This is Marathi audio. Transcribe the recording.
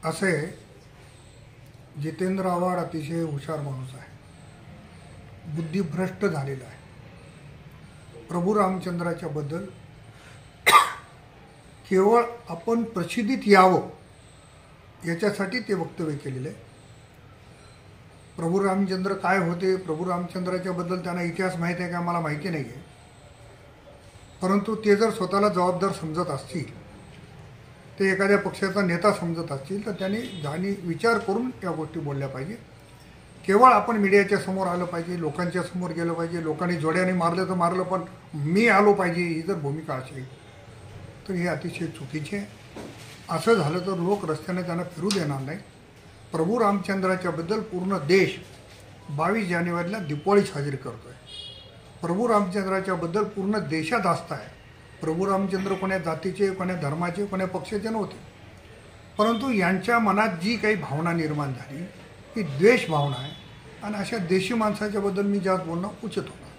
असे जितेंद्र आव्हाड अतिशय हुशार माणूस आहे, बुद्धिभ्रष्ट झालेला आहे. प्रभू रामचंद्राच्या बद्दल केवळ आपण प्रसिद्धीत यावं याच्यासाठी ते वक्तव्य केलेलं आहे. प्रभू रामचंद्र काय होते, प्रभू रामचंद्राच्या बद्दल त्यांना इतिहास माहीत आहे का मला माहिती नाही आहे. परंतु ते जर स्वतःला जबाबदार समजत असतील, ते एखाद्या पक्षाचा नेता समजत असतील तर त्यांनी विचार करून या गोष्टी बोलल्या पाहिजे. केवळ आपण मीडियाच्या समोर आलं पाहिजे, लोकांच्या समोर गेलं पाहिजे, लोकांनी जोड्याने मारलं तर मारलं पण मी आलो पाहिजे ही जर भूमिका असेल तर हे अतिशय चुकीचे आहे. असं झालं तर लोक रस्त्याने त्यांना फिरू देणार नाही. प्रभू रामचंद्राच्याबद्दल पूर्ण देश 22 जानेवारीला दिवाळी साजरी करतो आहे. प्रभू रामचंद्राच्याबद्दल पूर्ण देशात आस्था आहे. प्रभू रामचंद्र कोण्या जातीचे, कोण्या धर्माचे, कोण्या पक्षाचे नव्हते. परंतु यांच्या मनात जी काही भावना निर्माण झाली ही द्वेष भावना आहे आणि अशा देशी माणसाच्याबद्दल मी जास्त बोलणं उचित होतं.